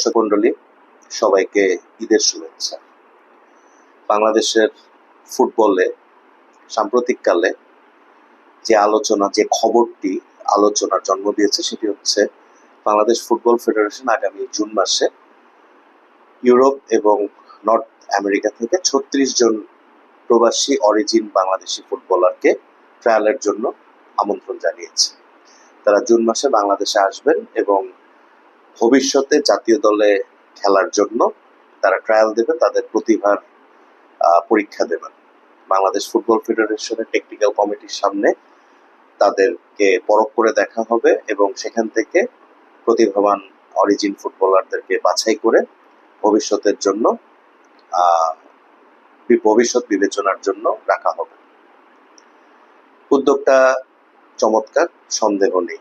দর্শক মণ্ডলী, সবাইকে ঈদের শুভেচ্ছা। বাংলাদেশের ফুটবলে সাম্প্রতিককালে যে আলোচনা, যে খবরটি আলোচনার জন্ম দিয়েছে সেটি হচ্ছে বাংলাদেশ ফুটবল ফেডারেশন আগামী জুন মাসে ইউরোপ এবং নর্থ আমেরিকা থেকে ৩৬ জন প্রবাসী অরিজিন বাংলাদেশি ফুটবলারকে ট্রায়ালের জন্য আমন্ত্রণ জানিয়েছে। তারা জুন মাসে বাংলাদেশে আসবেন এবং ভবিষ্যতে জাতীয় দলে খেলার জন্য তারা ট্রায়াল দেবে, তাদের প্রতিভার পরীক্ষা দেবেন। বাংলাদেশ ফুটবল ফেডারেশনের টেকনিক্যাল কমিটির সামনে তাদেরকে পরখ করে দেখা হবে এবং সেখান থেকে প্রতিভাবান অরিজিন ফুটবলারদেরকে বাছাই করে ভবিষ্যতের জন্য ভবিষ্যৎ বিবেচনার জন্য রাখা হবে। উদ্যোগটা চমৎকার, সন্দেহ নেই।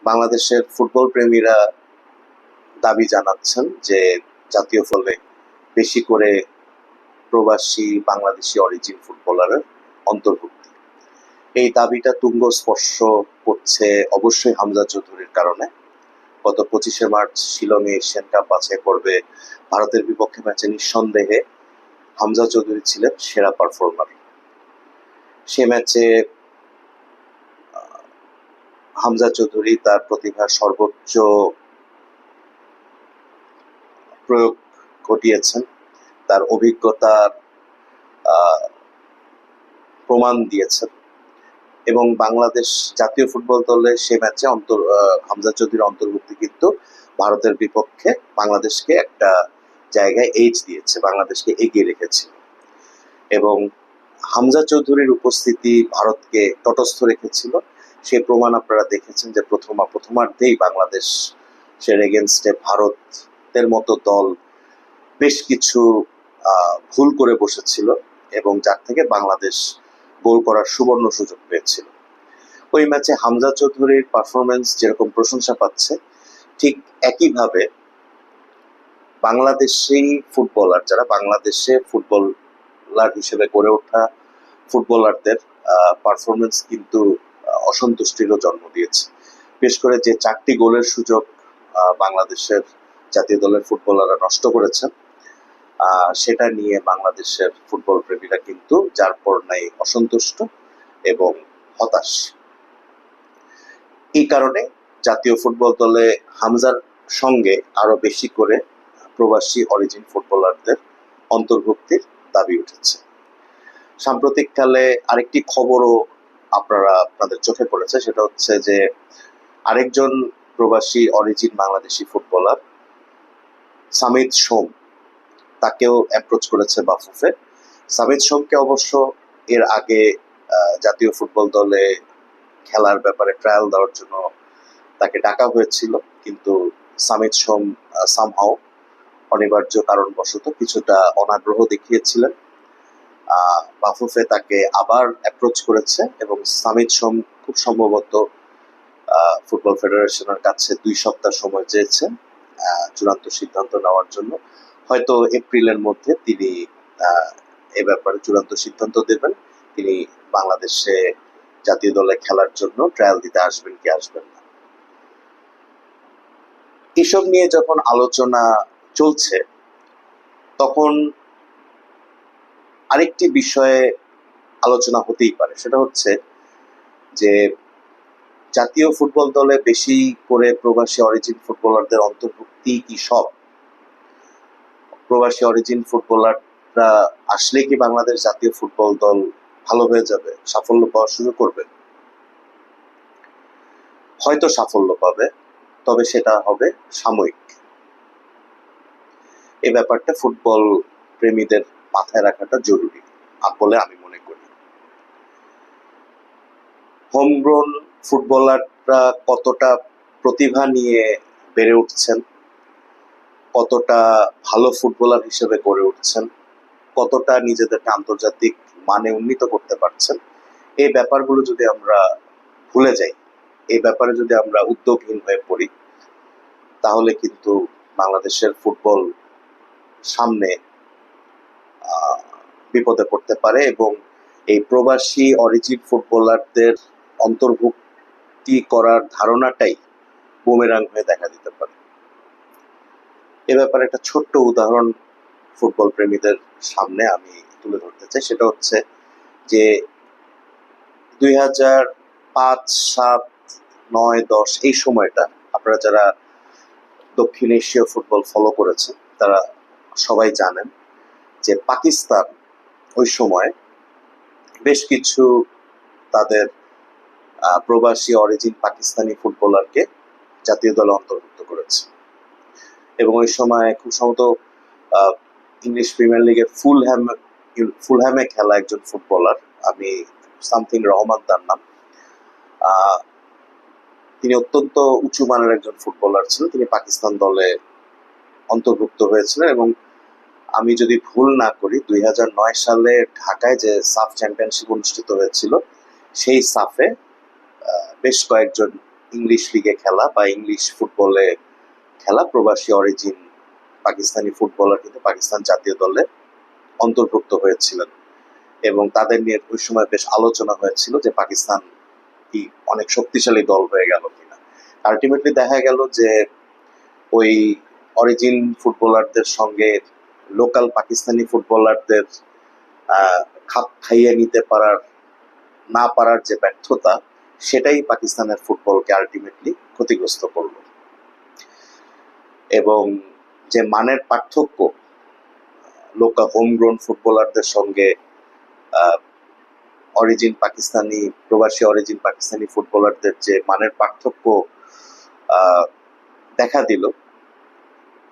বাংলাদেশের ফুটবল প্রেমীরা দাবি জানাচ্ছেন যে জাতীয় দলে বেশি করে প্রবাসী বাংলাদেশি অরিজিন ফুটবলারের অন্তর্ভুক্তি। এই দাবিটা তুঙ্গ স্পর্শ করছে অবশ্যই হামজা চৌধুরীর কারণে। গত 25শে মার্চ শিলংয়ে এশিয়ান কাপ বাছাই পর্বে ভারতের বিপক্ষে ম্যাচে নিঃসন্দেহে হামজা চৌধুরী ছিলেন সেরা পারফর্মার। সে ম্যাচে হামজা চৌধুরী তার প্রতিভার সর্বোচ্চ প্রয়োগ ঘটিয়েছেন, তার অভিজ্ঞতার প্রমাণ দিয়েছেন এবং বাংলাদেশ জাতীয় ফুটবল দলে সে ম্যাচে হামজা চৌধুরীর অন্তর্ভুক্তি কিন্তু ভারতের বিপক্ষে বাংলাদেশকে একটা জায়গায় এজ দিয়েছে, বাংলাদেশকে এগিয়ে রেখেছিল এবং হামজা চৌধুরীর উপস্থিতি ভারতকে তটস্থ রেখেছিল। সে প্রমাণ আপনারা দেখেছেন যে প্রথমার্ধেই বাংলাদেশের এগেনস্টে ভারতের মতো দল বেশ কিছু ভুল করে বসেছিল এবং যার থেকে বাংলাদেশ গোল করার সুবর্ণ সুযোগ পেয়েছিল। ওই ম্যাচে হামজা চৌধুরীর পারফরমেন্স যেরকম প্রশংসা পাচ্ছে, ঠিক একইভাবে বাংলাদেশি ফুটবলার, যারা বাংলাদেশে ফুটবলার হিসেবে গড়ে ওঠা ফুটবলারদের পারফরমেন্স কিন্তু অসন্তুষ্টিরও জন্ম দিয়েছে। বিশেষ করে যে 4টি গোলের সুযোগ বাংলাদেশের জাতীয় দলের ফুটবলাররা নষ্ট করেছেন, সেটা নিয়ে বাংলাদেশের ফুটবল প্রেমীরা কিন্তু যার পর নাই অসন্তুষ্ট এবং হতাশ। এই কারণে জাতীয় ফুটবল দলে হামজার সঙ্গে আরো বেশি করে প্রবাসী অরিজিন ফুটবলারদের অন্তর্ভুক্তির দাবি উঠেছে। সাম্প্রতিককালে আরেকটি খবরও আপনাদের চোখে পড়েছে, সেটা হচ্ছে যে আরেকজন প্রবাসী অরিজিন বাংলাদেশি ফুটবলার সামিদ সোম, তাকেও অ্যাপ্রোচ করেছে বাফুফে। সামিদ সোমকে অবশ্য এর আগে জাতীয় ফুটবল দলে খেলার ব্যাপারে ট্রায়াল দেওয়ার জন্য তাকে ডাকা হয়েছিল, কিন্তু সামিদ সোম সামহাও অনিবার্য কারণবশত কিছুটা অনাগ্রহ দেখিয়েছিলেন। বাফুফে তাকে আবার অ্যাপ্রোচ করেছে এবং সামিদ সোম খুব সম্ভবত ফুটবল ফেডারেশনের কাছে 2 সপ্তাহ সময় চেয়েছেন চূড়ান্ত সিদ্ধান্ত নেওয়ার জন্য। হয়তো এপ্রিলের মধ্যে তিনি এ ব্যাপারে চূড়ান্ত সিদ্ধান্ত দেবেন, তিনি বাংলাদেশে জাতীয় দলে খেলার জন্য ট্রায়াল দিতে আসবেন কি আসবেন না। এসব নিয়ে যখন আলোচনা চলছে, তখন আরেকটি বিষয়ে আলোচনা হতেই পারে, সেটা হচ্ছে যে জাতীয় ফুটবল দলে বেশি করে প্রবাসী অরিজিন ফুটবলারদের অন্তর্ভুক্তি কি সব? প্রবাসী অরিজিন ফুটবলাররা আসলে কি বাংলাদেশ জাতীয় ফুটবল দল ভালো হয়ে যাবে, সাফল্য পাওয়া শুরু করবে? হয়তো সাফল্য পাবে, তবে সেটা হবে সাময়িক। এই ব্যাপারটা ফুটবল প্রেমীদের মাথায় রাখাটা জরুরি বলে আমি মনে করি। হোমগ্রোন ফুটবলাররা কতটা প্রতিভা নিয়ে বেড়ে উঠছেন, কতটা ভালো ফুটবলার হিসেবে গড়ে উঠছেন, কতটা নিজেদেরকে আন্তর্জাতিক মানে উন্নীত করতে পারছেন, এই ব্যাপারগুলো যদি আমরা ভুলে যাই, এই ব্যাপারে যদি আমরা উদ্যোগহীন হয়ে পড়ি, তাহলে কিন্তু বাংলাদেশের ফুটবল সামনে বিপদে পড়তে পারে এবং এই প্রবাসী অরিজিন ফুটবলারদের অন্তর্ভুক্তি করার ধারণাটাই বুমেরাং হয়ে দেখা দিতে পারে। এ ব্যাপারে একটা ছোট্ট উদাহরণ ফুটবল প্রেমীদের সামনে আমি তুলে ধরতে চাই। সেটা হচ্ছে যে 2005, 7, 9, 10 এই সময়টা আপনারা যারা দক্ষিণ এশীয় ফুটবল ফলো করেছেন তারা সবাই জানেন যে পাকিস্তান ওই সময় বেশ কিছু তাদের প্রবাসী অরিজিন পাকিস্তানি ফুটবলারকে জাতীয় দলে অন্তর্ভুক্ত করেছে। এবং ওই সময় খুব সম্ভবত ইংলিশ প্রিমিয়ার লিগের ফুলহ্যামে খেলা একজন ফুটবলার, আমি সামথিং রহমান তার নাম, তিনি অত্যন্ত উঁচু মানের একজন ফুটবলার ছিলেন। তিনি পাকিস্তান দলে অন্তর্ভুক্ত হয়েছিলেন এবং আমি যদি ভুল না করি 2009 সালে ঢাকায় যে সাফ চ্যাম্পিয়নশিপ অনুষ্ঠিত হয়েছিল সেই সাফে বেশ কয়েকজন ইংলিশ লিগে খেলা বা ইংলিশ ফুটবলে খেলা প্রবাসী অরিজিন পাকিস্তানি ফুটবলার কিন্তু পাকিস্তান জাতীয় দলে অন্তর্ভুক্ত হয়েছিলেন এবং তাদের নিয়ে ওই সময় বেশ আলোচনা হয়েছিল যে পাকিস্তান কি অনেক শক্তিশালী দল হয়ে গেল কিনা। আলটিমেটলি দেখা গেল যে ওই অরিজিন ফুটবলারদের সঙ্গে লোকাল পাকিস্তানি ফুটবলারদের খাপ খাইয়ে নিতে না পারার যে ব্যর্থতা, সেটাই পাকিস্তানের ফুটবলকে আলটিমেটলি ক্ষতিগ্রস্ত করল। এবং যে মানের পার্থক্য লোকাল হোমগ্রোন ফুটবলারদের সঙ্গে প্রবাসী অরিজিন পাকিস্তানি ফুটবলারদের যে মানের পার্থক্য দেখা দিল,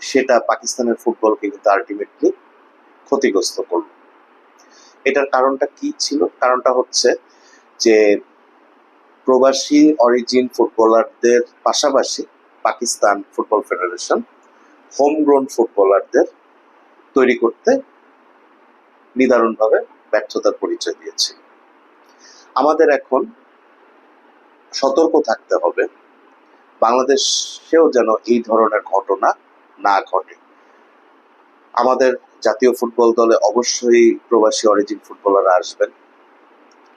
সেটা পাকিস্তানের ফুটবলকে কিন্তু আলটিমেটলি ক্ষতিগ্রস্ত করল। এটার কারণটা কি ছিল? কারণটা হচ্ছে যে প্রবাসী অরিজিন ফুটবলারদের পাশাপাশি পাকিস্তান ফুটবল ফেডারেশন হোমগ্রোন ফুটবলারদের তৈরি করতে নিদারুণভাবে ব্যর্থতার পরিচয় দিয়েছে। আমাদের এখন সতর্ক থাকতে হবে বাংলাদেশেও যেন এই ধরনের ঘটনা না ঘটে। আমাদের জাতীয় ফুটবল দলে অবশ্যই প্রবাসী অরিজিন ফুটবলাররা আসবেন।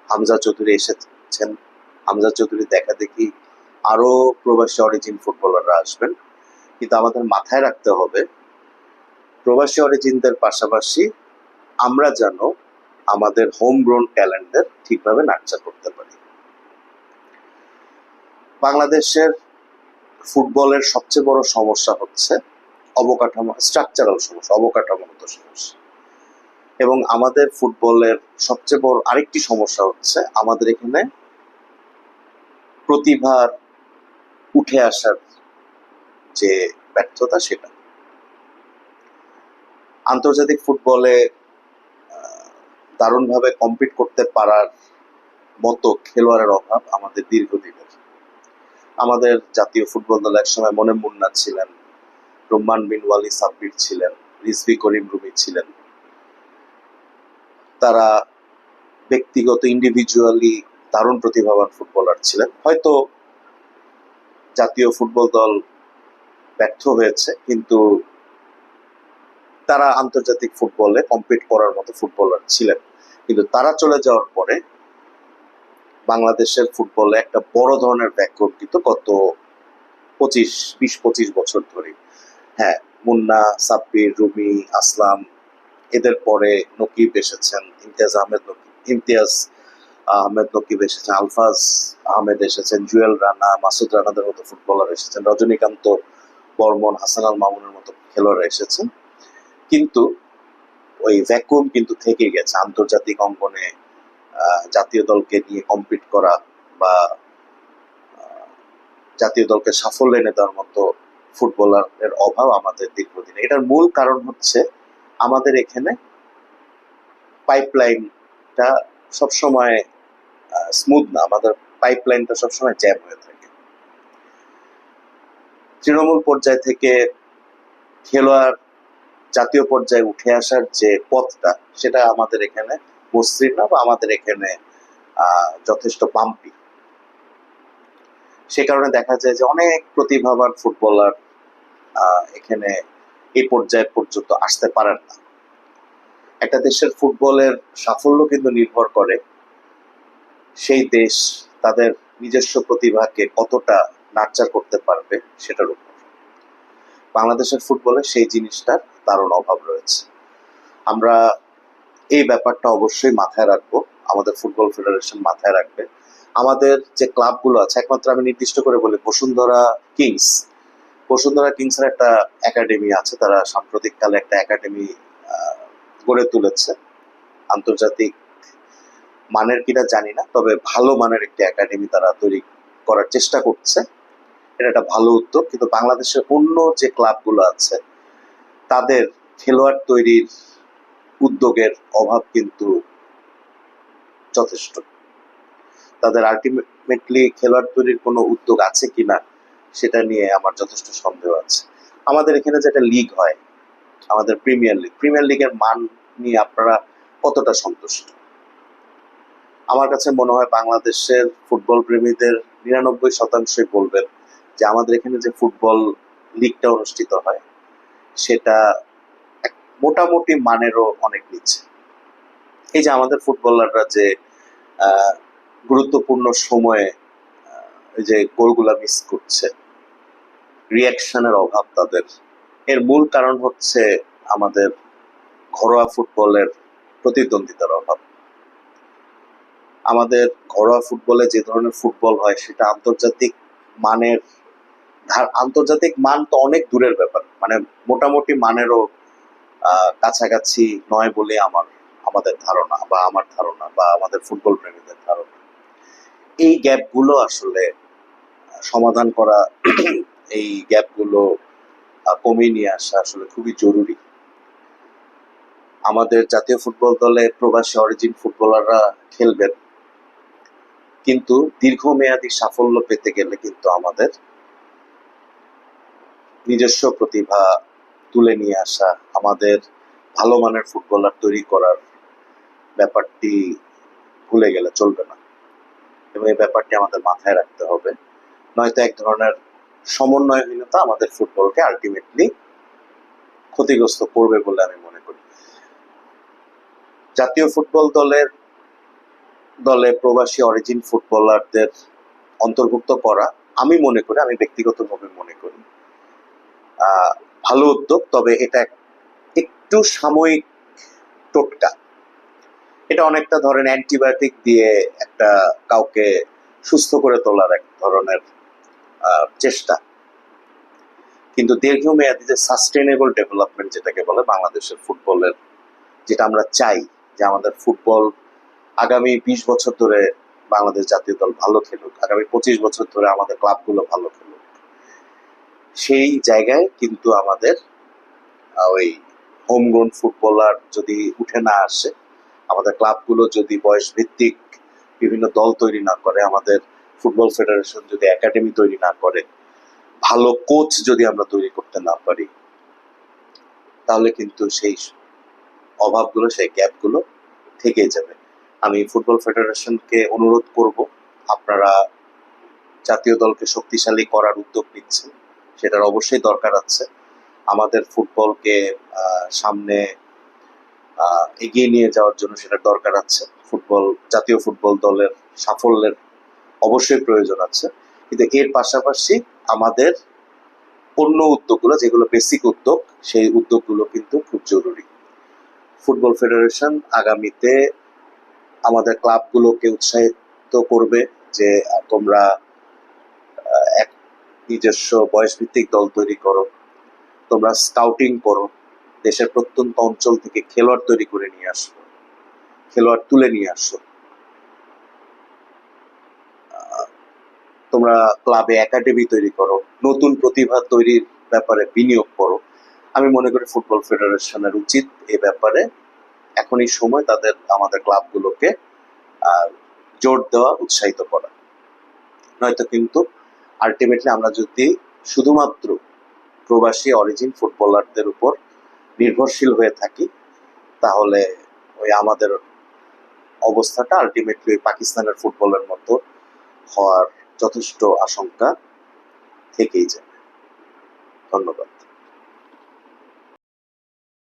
হামজা চৌধুরী এসেছেন, হামজা চৌধুরী দেখা দেখি আরো প্রবাসী অরিজিন ফুটবলাররা আসবেন। কিন্তু আমাদের মাথায় রাখতে হবে প্রবাসী অরিজিনদের পাশাপাশি আমরা যেন আমাদের হোমগ্রোন ট্যালেন্টদের ঠিকভাবে নার্চার করতে পারি। বাংলাদেশের ফুটবলের সবচেয়ে বড় সমস্যা হচ্ছে স্ট্রাকচারাল সমস্যা, অবকাঠামোগত সমস্যা। এবং আমাদের ফুটবলের সবচেয়ে বড় আরেকটি সমস্যা হচ্ছে আমাদের এখানে প্রতিভার উঠে আসার যে ব্যর্থতা, সেটা আন্তর্জাতিক ফুটবলে দারুণভাবে কম্পিট করতে পারার মতো খেলোয়াড়ের অভাব আমাদের দীর্ঘদিনের। আমাদের জাতীয় ফুটবল দলে একসময় মনে মুন্না ছিলেন, রুম্মান বিন ওয়ালি সাব্বির ছিলেন, রিজভী করিম রুমি ছিলেন। তারা ব্যক্তিগত ইন্ডিভিজুয়ালি দারুণ প্রতিভাবান ফুটবলার ছিলেন। হয়তো জাতীয় ফুটবল দল ব্যর্থ হয়েছে, কিন্তু তারা আন্তর্জাতিক ফুটবলে কম্পিট করার মতো ফুটবলার ছিলেন। কিন্তু তারা চলে যাওয়ার পরে বাংলাদেশের ফুটবলে একটা বড় ধরনের ভ্যাকুয়াম কিন্তু গত 20-25 বছর ধরে। হ্যাঁ, মুন্না, সাব্বির, রুমি, আসলাম, এদের পরে নকিব এসেছেন, ইমতিয়াজ আহমেদ নকিব এসেছেন, আলফাজ আহমেদ এসেছেন, জুয়েল রানা, মাসুদ রানাদের মতো ফুটবলার এসেছেন, রজনীকান্ত বর্মন, হাসান আল মামুনের মতো খেলোয়াড় এসেছেন। কিন্তু ওই ভ্যাকুয়াম কিন্তু থেকে গেছে। আন্তর্জাতিক অঙ্গনে জাতীয় দলকে নিয়ে কম্পিট করা বা জাতীয় দলকে সাফল্য এনে দেওয়ার মতো ফুটবলারের অভাব আমাদের দীর্ঘদিনে। এটার মূল কারণ হচ্ছে আমাদের এখানে পাইপলাইনটা সবসময় স্মুথ না, আমাদের পাইপলাইনটা সবসময় জ্যাম হয়ে থাকে। তৃণমূল পর্যায় থেকে খেলোয়াড় জাতীয় পর্যায়ে উঠে আসার যে পথটা, সেটা আমাদের এখানে মসৃণ না, বা আমাদের এখানে যথেষ্ট বাম্পি। সে কারণে দেখা যায় যে অনেক প্রতিভাবান ফুটবলার এখানে এই পর্যায় পর্যন্ত আসতে পারেন না। একটা দেশের ফুটবলের সাফল্য কিন্তু নির্ভর করে সেই দেশ তাদের নিজস্ব প্রতিভাকে কতটা নার্চার করতে পারবে সেটার উপর। বাংলাদেশের ফুটবলে সেই জিনিসটার দারুণ অভাব রয়েছে। আমরা এই ব্যাপারটা অবশ্যই মাথায় রাখবো, আমাদের ফুটবল ফেডারেশন মাথায় রাখবে। আমাদের যে ক্লাবগুলো আছে, একমাত্র আমি নির্দিষ্ট করে বলি বসুন্ধরা কিংসের একটা একাডেমি আছে, তারা সাম্প্রতিককালে একটা একাডেমি গড়ে তুলেছে। আন্তর্জাতিক মানের কিনা জানি না, তবে ভালো মানের একটি একাডেমি তারা তৈরি করার চেষ্টা করছে। এটা একটা ভালো উদ্যোগ। কিন্তু বাংলাদেশের অন্য যে ক্লাবগুলো আছে তাদের খেলোয়াড় তৈরির উদ্যোগের অভাব কিন্তু যথেষ্ট। তাদের আলটিমেটলি খেলোয়াড় তৈরির কোনো উদ্যোগ আছে কিনা সেটা নিয়ে আমার যথেষ্ট সন্দেহ আছে। আমাদের এখানে যেটা লিগ হয়, আমাদের প্রিমিয়ার লিগের মান নিয়ে আপনারা কতটা সন্তুষ্ট? আমার কাছে মনে হয় বাংলাদেশের ফুটবল প্রেমীদের 99% বলবেন যে আমাদের এখানে যে ফুটবল লিগটা অনুষ্ঠিত হয় সেটা মোটামুটি মানেরও অনেক নিচে। এই যে আমাদের ফুটবলাররা যে গুরুত্বপূর্ণ সময়ে এই যে গোলগুলা মিস করছে, রিয়াকশনের অভাব তাদের, এর মূল কারণ হচ্ছে আমাদের ঘরোয়া ফুটবলের প্রতিদ্বন্দ্বিতার অভাব। আমাদের ঘরোয়া ফুটবলে যে ধরনের ফুটবল হয় সেটা আন্তর্জাতিক মান তো অনেক দূরের ব্যাপার, মানে মোটামুটি মানেরও কাছাকাছি নয় বলে আমাদের ধারণা বা আমাদের ফুটবল প্রেমীদের ধারণা। এই গ্যাপগুলো আসলে সমাধান করা, এই গ্যাপগুলো কমিয়ে নিয়ে আসা আসলে খুবই জরুরি। আমাদের জাতীয় ফুটবল দলে প্রবাসী অরিজিন ফুটবলাররা খেলবেন, কিন্তু দীর্ঘমেয়াদী সাফল্য পেতে গেলে কিন্তু আমাদের নিজস্ব প্রতিভা তুলে নিয়ে আসা, আমাদের ভালো মানের ফুটবলার তৈরি করার ব্যাপারটি ভুলে গেলে চলবে না, এবং এই ব্যাপারটি আমাদের মাথায় রাখতে হবে। নয়তো এক ধরনের সমন্বয়হীনতা আমাদের ফুটবলকে আলটিমেটলি ক্ষতিগ্রস্ত করবে বলে আমি মনে করি। জাতীয় ফুটবল দলে প্রবাসী অরিজিন ফুটবলারদের অন্তর্ভুক্ত করা আমি ব্যক্তিগতভাবে মনে করি ভালো উদ্যোগ, তবে এটা একটু সাময়িক টোটকা। এটা অনেকটা ধরেন অ্যান্টিবায়োটিক দিয়ে একটা কাউকে সুস্থ করে তোলার এক ধরনের চেষ্টা, কিন্তু দীর্ঘমেয়াদী যে সাস্টেনেবল ডেভেলপমেন্ট যেটাকে বলে বাংলাদেশের ফুটবলের, যেটা আমরা চাই যে আমাদের ফুটবল আগামী 20 বছর ধরে বাংলাদেশ জাতীয় দল ভালো খেলুক, আগামী 25 বছর ধরে আমাদের ক্লাবগুলো ভালো খেলুক, সেই জায়গায় কিন্তু আমাদের ওই হোমগ্রোন ফুটবলার যদি উঠে না আসে, আমাদের ক্লাবগুলো যদি বয়স ভিত্তিক বিভিন্ন দল তৈরি না করে, আমাদের ফুটবল ফেডারেশন যদি একাডেমি তৈরি না করে, ভালো কোচ যদি আমরা তৈরি করতে না পারি, তাহলে কিন্তু সেই অভাবগুলো, সেই গ্যাপগুলো থেকে যাবে। আমি ফুটবল ফেডারেশনকে অনুরোধ করব, আপনারা জাতীয় দলকে শক্তিশালী করার উদ্যোগ নিচ্ছেন, সেটার অবশ্যই দরকার আছে। আমাদের ফুটবলকে সামনে এগিয়ে নিয়ে যাওয়ার জন্য সেটার দরকার আছে। জাতীয় ফুটবল দলের সাফল্যের অবশ্যই প্রয়োজন আছে, কিন্তু এর পাশাপাশি আমাদের অন্য উদ্যোগগুলো, যেগুলো বেসিক উদ্যোগ, সেই উদ্যোগগুলো কিন্তু খুব জরুরি। ফুটবল ফেডারেশন আগামীতে আমাদের ক্লাবগুলোকে উৎসাহিত করবে যে তোমরা এক নিজস্ব বয়সভিত্তিক দল তৈরি করো, তোমরা স্কাউটিং করো, দেশের প্রত্যন্ত অঞ্চল থেকে খেলোয়াড় তৈরি করে নিয়ে আসো, খেলোয়াড় তুলে নিয়ে আসো, তোমরা ক্লাবে একাডেমি তৈরি করো, নতুন প্রতিভা তৈরির ব্যাপারে বিনিয়োগ করো। আমি মনে করি ফুটবল ফেডারেশনের উচিত এই ব্যাপারে এখনই সময় আমাদের ক্লাবগুলোকে জোর দেওয়া, উৎসাহিত করা। নয়তো কিন্তু আলটিমেটলি আমরা যদি শুধুমাত্র প্রবাসী অরিজিন ফুটবলারদের উপর নির্ভরশীল হয়ে থাকি, তাহলে ওই আমাদের অবস্থাটা আলটিমেটলি পাকিস্তানের ফুটবলের মতো হওয়ার যথেষ্ট আশঙ্কা থেকেই যায়। ধন্যবাদ।